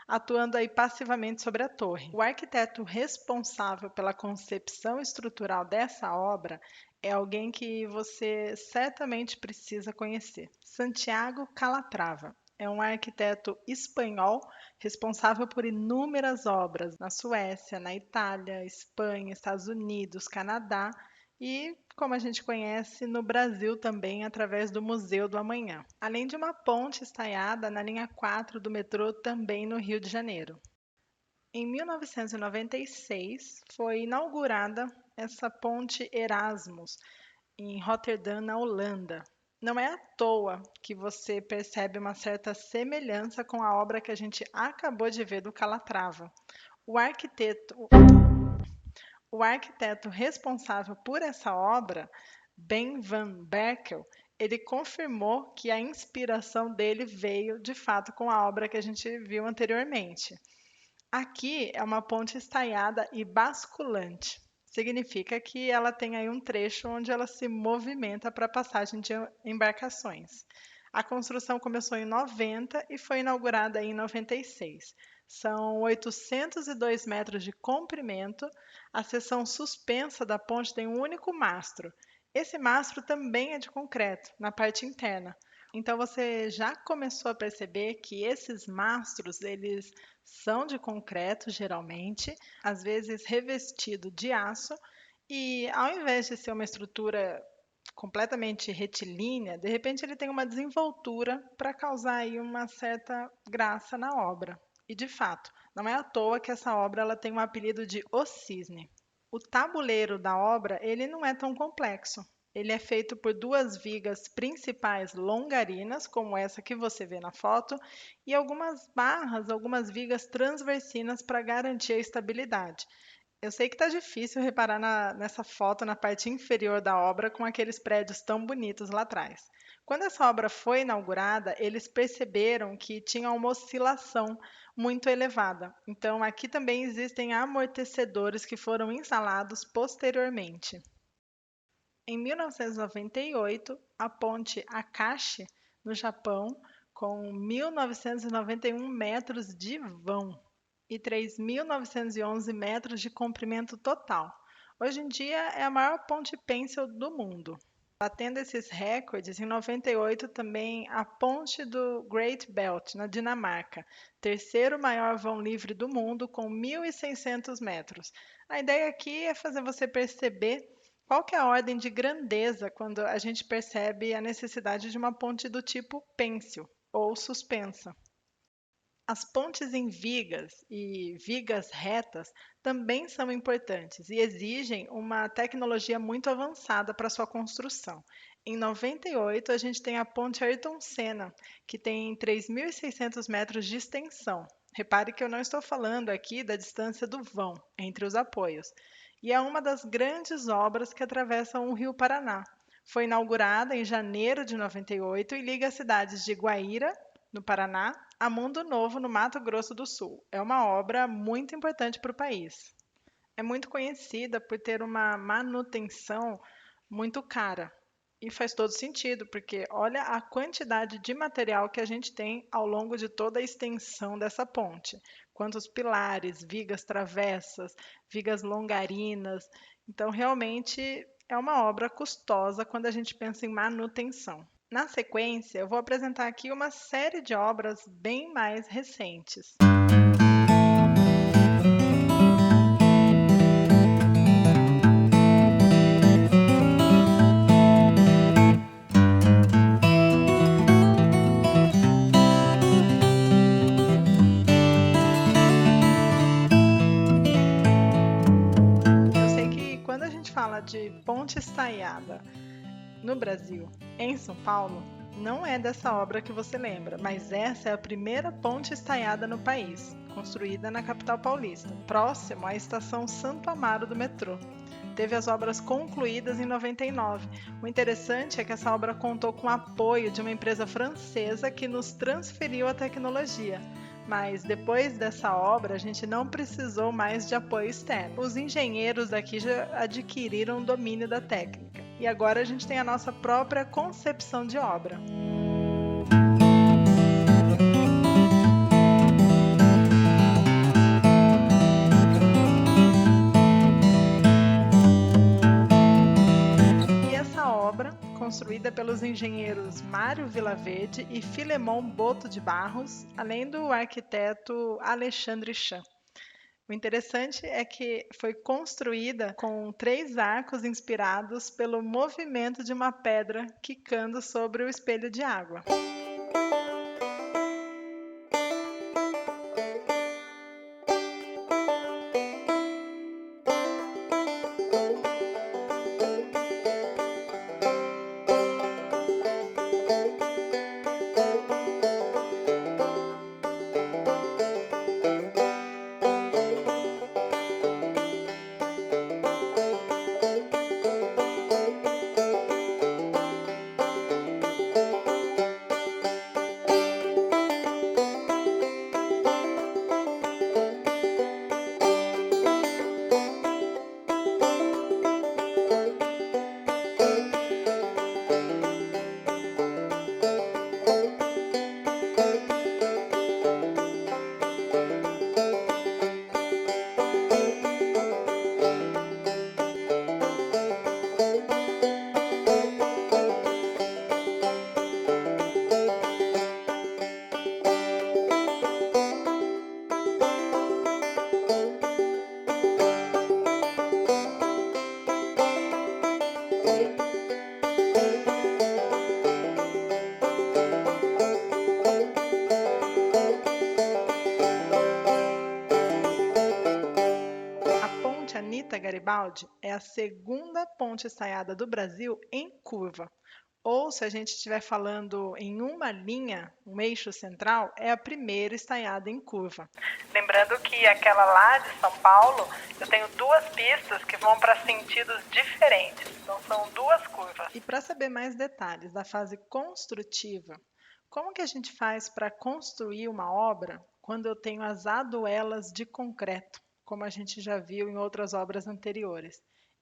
atuando aí passivamente sobre a torre. O arquiteto responsável pela concepção estrutural dessa obra é alguém que você certamente precisa conhecer. Santiago Calatrava. É um arquiteto espanhol responsável por inúmeras obras na Suécia, na Itália, Espanha, Estados Unidos, Canadá e, como a gente conhece, no Brasil também, através do Museu do Amanhã. Além de uma ponte estaiada na linha 4 do metrô, também no Rio de Janeiro. Em 1996, foi inaugurada essa ponte Erasmus, em Roterdã, na Holanda. Não é à toa que você percebe uma certa semelhança com a obra que a gente acabou de ver do Calatrava. O arquiteto responsável por essa obra, Ben van Berkel, ele confirmou que a inspiração dele veio, de fato, com a obra que a gente viu anteriormente. Aqui é uma ponte estaiada e basculante. Significa que ela tem aí um trecho onde ela se movimenta para a passagem de embarcações. A construção começou em 90 e foi inaugurada em 96. São 802 metros de comprimento. A seção suspensa da ponte tem um único mastro. Esse mastro também é de concreto, na parte interna. Então você já começou a perceber que esses mastros, eles são de concreto, geralmente, às vezes revestido de aço, e ao invés de ser uma estrutura completamente retilínea, de repente ele tem uma desenvoltura para causar aí uma certa graça na obra. E de fato, não é à toa que essa obra ela tem um apelido de O Cisne. O tabuleiro da obra ele não é tão complexo. Ele é feito por 2 vigas principais longarinas, como essa que você vê na foto, e algumas barras, algumas vigas transversinas para garantir a estabilidade. Eu sei que está difícil reparar nessa foto na parte inferior da obra com aqueles prédios tão bonitos lá atrás. Quando essa obra foi inaugurada, eles perceberam que tinha uma oscilação muito elevada. Então, aqui também existem amortecedores que foram instalados posteriormente. Em 1998, a ponte Akashi, no Japão, com 1.991 metros de vão e 3.911 metros de comprimento total. Hoje em dia, é a maior ponte pêncil do mundo. Batendo esses recordes, em 98 também a ponte do Great Belt, na Dinamarca, terceiro maior vão livre do mundo, com 1.600 metros. A ideia aqui é fazer você perceber Qual que é a ordem de grandeza quando a gente percebe a necessidade de uma ponte do tipo pêncil ou suspensa? As pontes em vigas e vigas retas também são importantes e exigem uma tecnologia muito avançada para sua construção. Em 98, a gente tem a ponte Ayrton Senna, que tem 3.600 metros de extensão. Repare que eu não estou falando aqui da distância do vão entre os apoios. E é uma das grandes obras que atravessam o Rio Paraná. Foi inaugurada em janeiro de 98 e liga as cidades de Guaíra, no Paraná, a Mundo Novo, no Mato Grosso do Sul. É uma obra muito importante para o país. É muito conhecida por ter uma manutenção muito cara. E faz todo sentido, porque olha a quantidade de material que a gente tem ao longo de toda a extensão dessa ponte. Quantos pilares, vigas travessas, vigas longarinas. Então, realmente, é uma obra custosa quando a gente pensa em manutenção. Na sequência, eu vou apresentar aqui uma série de obras bem mais recentes. De ponte estaiada no Brasil, em São Paulo, não é dessa obra que você lembra, mas essa é a primeira ponte estaiada no país, construída na capital paulista, próximo à estação Santo Amaro do metrô. Teve as obras concluídas em 99. O interessante é que essa obra contou com o apoio de uma empresa francesa que nos transferiu a tecnologia. Mas depois dessa obra, a gente não precisou mais de apoio externo. Os engenheiros daqui já adquiriram o domínio da técnica. E agora a gente tem a nossa própria concepção de obra. E essa obra, construída pelos engenheiros Mário Vilaverde e Filemon Boto de Barros, além do arquiteto Alexandre Chan. O interessante é que foi construída com 3 arcos inspirados pelo movimento de uma pedra quicando sobre o espelho de água. Garibaldi é a segunda ponte estaiada do Brasil em curva. Ou, se a gente estiver falando em uma linha, um eixo central, é a primeira estaiada em curva. Lembrando que aquela lá de São Paulo, eu tenho 2 pistas que vão para sentidos diferentes. Então, são 2 curvas. E para saber mais detalhes da fase construtiva, como que a gente faz para construir uma obra quando eu tenho as aduelas de concreto, como a gente já viu em outras obras anteriores?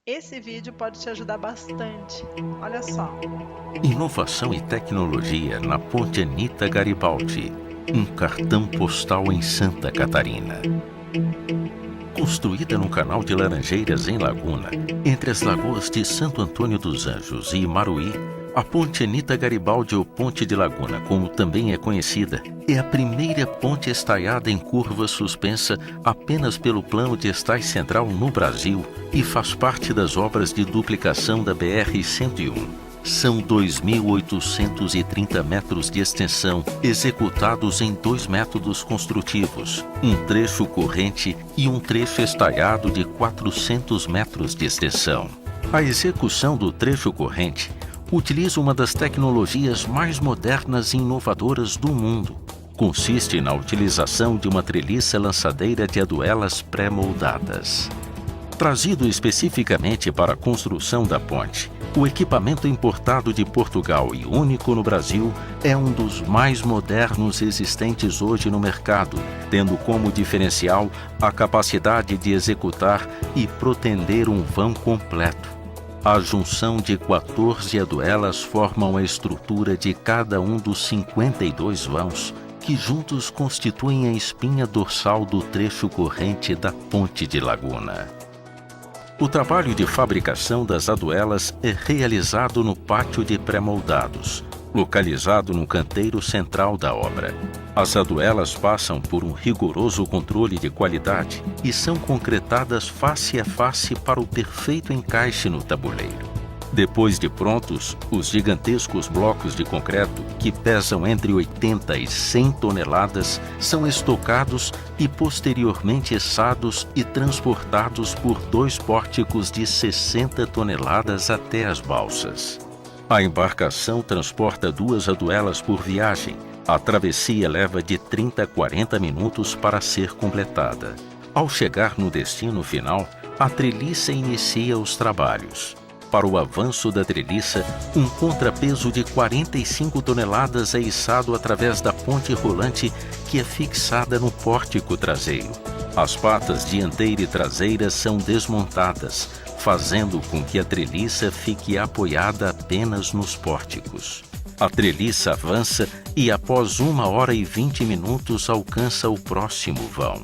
Esse vídeo pode te ajudar bastante. Olha só. Inovação e tecnologia na Ponte Anita Garibaldi. Um cartão postal em Santa Catarina. Construída no canal de Laranjeiras, em Laguna, entre as lagoas de Santo Antônio dos Anjos e Imaruí, A Ponte Anita Garibaldi, ou Ponte de Laguna, como também é conhecida, é a primeira ponte estaiada em curva suspensa apenas pelo plano de estais central no Brasil e faz parte das obras de duplicação da BR-101. São 2.830 metros de extensão, executados em 2 métodos construtivos, um trecho corrente e um trecho estaiado de 400 metros de extensão. A execução do trecho corrente utiliza uma das tecnologias mais modernas e inovadoras do mundo. Consiste na utilização de uma treliça lançadeira de aduelas pré-moldadas. Trazido especificamente para a construção da ponte, o equipamento importado de Portugal e único no Brasil é um dos mais modernos existentes hoje no mercado, tendo como diferencial a capacidade de executar e protender um vão completo. A junção de 14 aduelas formam a estrutura de cada um dos 52 vãos, que juntos constituem a espinha dorsal do trecho corrente da Ponte de Laguna. O trabalho de fabricação das aduelas é realizado no pátio de pré-moldados, localizado no canteiro central da obra. As aduelas passam por um rigoroso controle de qualidade e são concretadas face a face para o perfeito encaixe no tabuleiro. Depois de prontos, os gigantescos blocos de concreto, que pesam entre 80 e 100 toneladas, são estocados e posteriormente içados e transportados por 2 pórticos de 60 toneladas até as balsas. A embarcação transporta 2 aduelas por viagem. A travessia leva de 30 a 40 minutos para ser completada. Ao chegar no destino final, a treliça inicia os trabalhos. Para o avanço da treliça, um contrapeso de 45 toneladas é içado através da ponte rolante que é fixada no pórtico traseiro. As patas dianteira e traseira são desmontadas, fazendo com que a treliça fique apoiada apenas nos pórticos. A treliça avança e após 1 hora e 20 minutos alcança o próximo vão.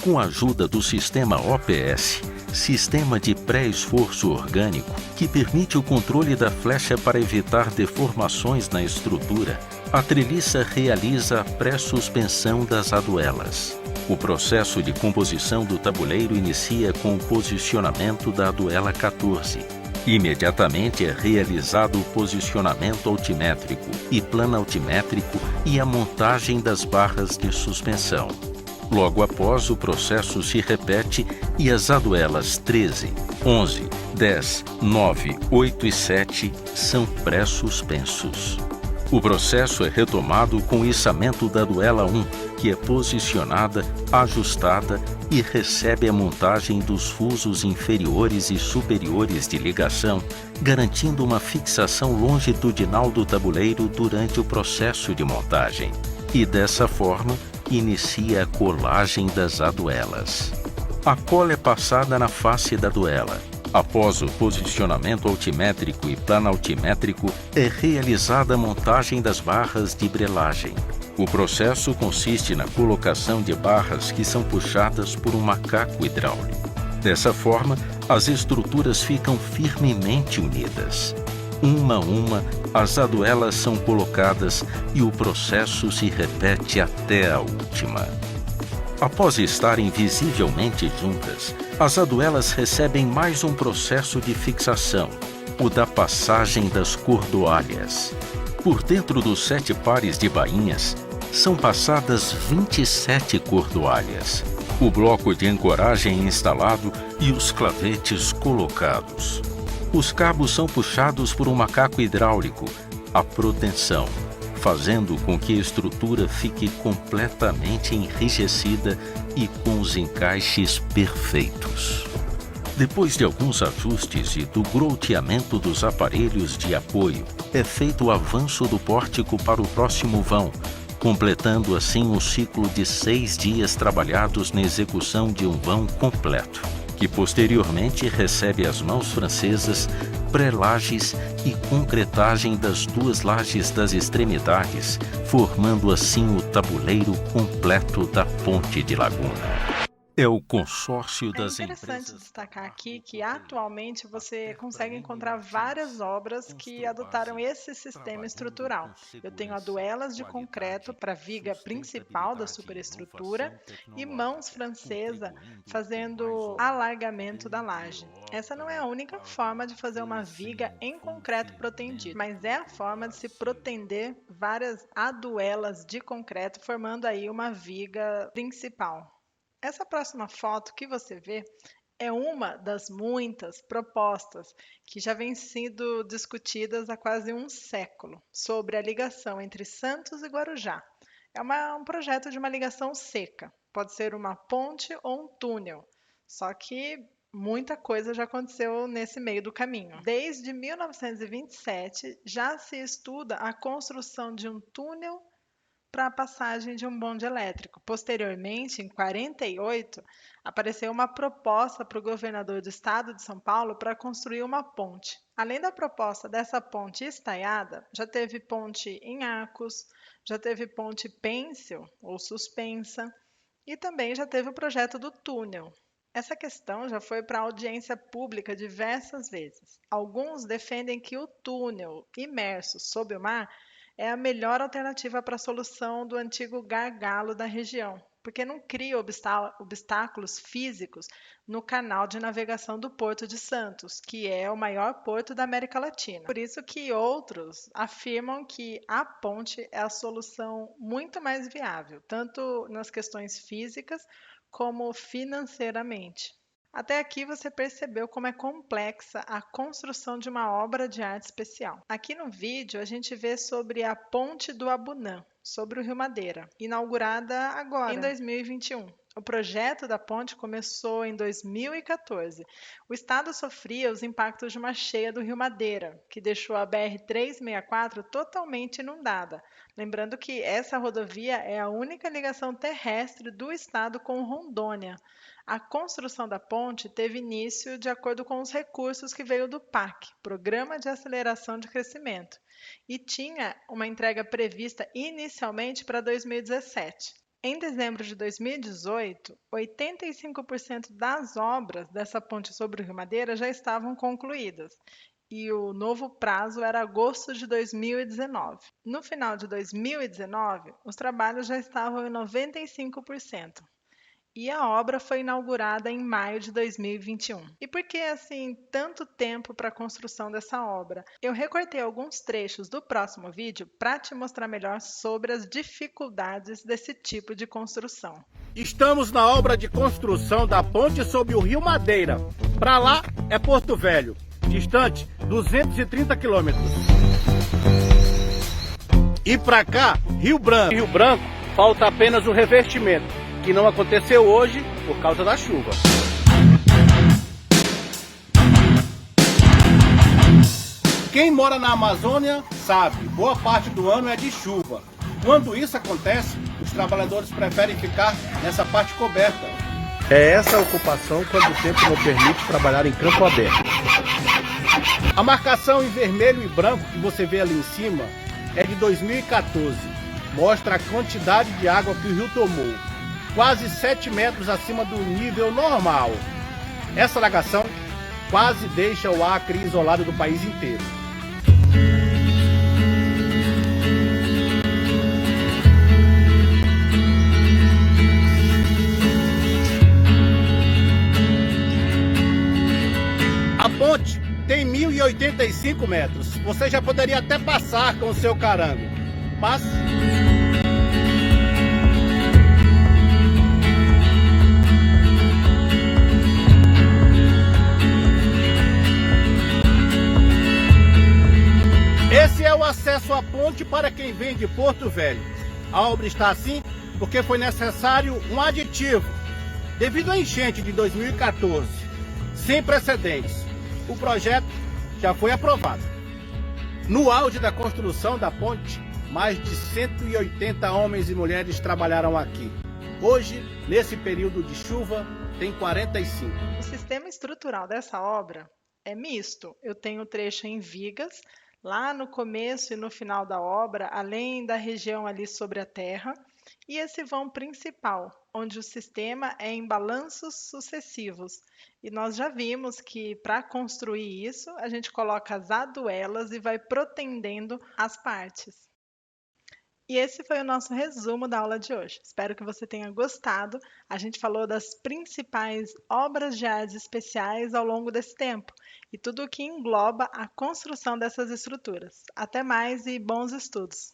Com a ajuda do sistema OPS, Sistema de Pré-Esforço Orgânico, que permite o controle da flecha para evitar deformações na estrutura, a treliça realiza a pré-suspensão das aduelas. O processo de composição do tabuleiro inicia com o posicionamento da aduela 14. Imediatamente é realizado o posicionamento altimétrico e planaltimétrico e a montagem das barras de suspensão. Logo após, o processo se repete e as aduelas 13, 11, 10, 9, 8 e 7 são pré-suspensos. O processo é retomado com o içamento da aduela 1, que é posicionada, ajustada e recebe a montagem dos fusos inferiores e superiores de ligação, garantindo uma fixação longitudinal do tabuleiro durante o processo de montagem. E dessa forma, inicia a colagem das aduelas. A cola é passada na face da aduela. Após o posicionamento altimétrico e planaltimétrico, é realizada a montagem das barras de brelagem. O processo consiste na colocação de barras que são puxadas por um macaco hidráulico. Dessa forma, as estruturas ficam firmemente unidas. Uma a uma, as aduelas são colocadas e o processo se repete até a última. Após estarem visivelmente juntas, as aduelas recebem mais um processo de fixação, o da passagem das cordoalhas. Por dentro dos 7 pares de bainhas, são passadas 27 cordoalhas, o bloco de ancoragem instalado e os clavetes colocados. Os cabos são puxados por um macaco hidráulico, a proteção, fazendo com que a estrutura fique completamente enrijecida e com os encaixes perfeitos. Depois de alguns ajustes e do grouteamento dos aparelhos de apoio, é feito o avanço do pórtico para o próximo vão, completando assim o ciclo de 6 dias trabalhados na execução de um vão completo, que posteriormente recebe as mãos francesas, pré-lajes e concretagem das 2 lajes das extremidades, formando assim o tabuleiro completo da Ponte de Laguna. É o consórcio É das interessante empresas. destacar aqui que atualmente você consegue encontrar várias obras que adotaram esse sistema estrutural. Eu tenho aduelas de concreto para a viga principal da superestrutura e mãos francesa fazendo alargamento da laje. Essa não é a única forma de fazer uma viga em concreto protendido, mas é a forma de se protender várias aduelas de concreto, formando aí uma viga principal. Essa próxima foto que você vê é uma das muitas propostas que já vêm sendo discutidas há quase um século sobre a ligação entre Santos e Guarujá. É um projeto de uma ligação seca, pode ser uma ponte ou um túnel, só que muita coisa já aconteceu nesse meio do caminho. Desde 1927 já se estuda a construção de um túnel para a passagem de um bonde elétrico. Posteriormente, em 48, apareceu uma proposta para o governador do estado de São Paulo para construir uma ponte. Além da proposta dessa ponte estaiada, já teve ponte em arcos, já teve ponte pêncil ou suspensa e também já teve o projeto do túnel. Essa questão já foi para audiência pública diversas vezes. Alguns defendem que o túnel imerso sob o mar é a melhor alternativa para a solução do antigo gargalo da região, porque não cria obstáculos físicos no canal de navegação do Porto de Santos, que é o maior porto da América Latina. Por isso que outros afirmam que a ponte é a solução muito mais viável, tanto nas questões físicas como financeiramente. Até aqui você percebeu como é complexa a construção de uma obra de arte especial. Aqui no vídeo a gente vê sobre a Ponte do Abunã, sobre o Rio Madeira, inaugurada agora, em 2021. O projeto da ponte começou em 2014. O estado sofria os impactos de uma cheia do Rio Madeira, que deixou a BR-364 totalmente inundada. Lembrando que essa rodovia é a única ligação terrestre do estado com Rondônia. A construção da ponte teve início de acordo com os recursos que veio do PAC, Programa de Aceleração de Crescimento, e tinha uma entrega prevista inicialmente para 2017. Em dezembro de 2018, 85% das obras dessa ponte sobre o Rio Madeira já estavam concluídas, e o novo prazo era agosto de 2019. No final de 2019, os trabalhos já estavam em 95%. E a obra foi inaugurada em maio de 2021. E por que, assim, tanto tempo para a construção dessa obra? Eu recortei alguns trechos do próximo vídeo para te mostrar melhor sobre as dificuldades desse tipo de construção. Estamos na obra de construção da ponte sobre o Rio Madeira. Para lá é Porto Velho, distante 230 quilômetros. E para cá, Rio Branco. Rio Branco, falta apenas o revestimento, que não aconteceu hoje por causa da chuva. Quem mora na Amazônia sabe, boa parte do ano é de chuva. Quando isso acontece, os trabalhadores preferem ficar nessa parte coberta. É essa a ocupação quando o tempo não permite trabalhar em campo aberto. A marcação em vermelho e branco que você vê ali em cima é de 2014. Mostra a quantidade de água que o rio tomou. Quase 7 metros acima do nível normal. Essa alagação quase deixa o Acre isolado do país inteiro. A ponte tem 1.085 metros. Você já poderia até passar com o seu carango, mas esse é o acesso à ponte para quem vem de Porto Velho. A obra está assim porque foi necessário um aditivo. Devido à enchente de 2014, sem precedentes, o projeto já foi aprovado. No auge da construção da ponte, mais de 180 homens e mulheres trabalharam aqui. Hoje, nesse período de chuva, tem 45. O sistema estrutural dessa obra é misto. Eu tenho trecho em vigas, lá no começo e no final da obra, além da região ali sobre a terra, e esse vão principal, onde o sistema é em balanços sucessivos. E nós já vimos que para construir isso, a gente coloca as aduelas e vai protendendo as partes. E esse foi o nosso resumo da aula de hoje. Espero que você tenha gostado. A gente falou das principais obras de artes especiais ao longo desse tempo e tudo o que engloba a construção dessas estruturas. Até mais e bons estudos!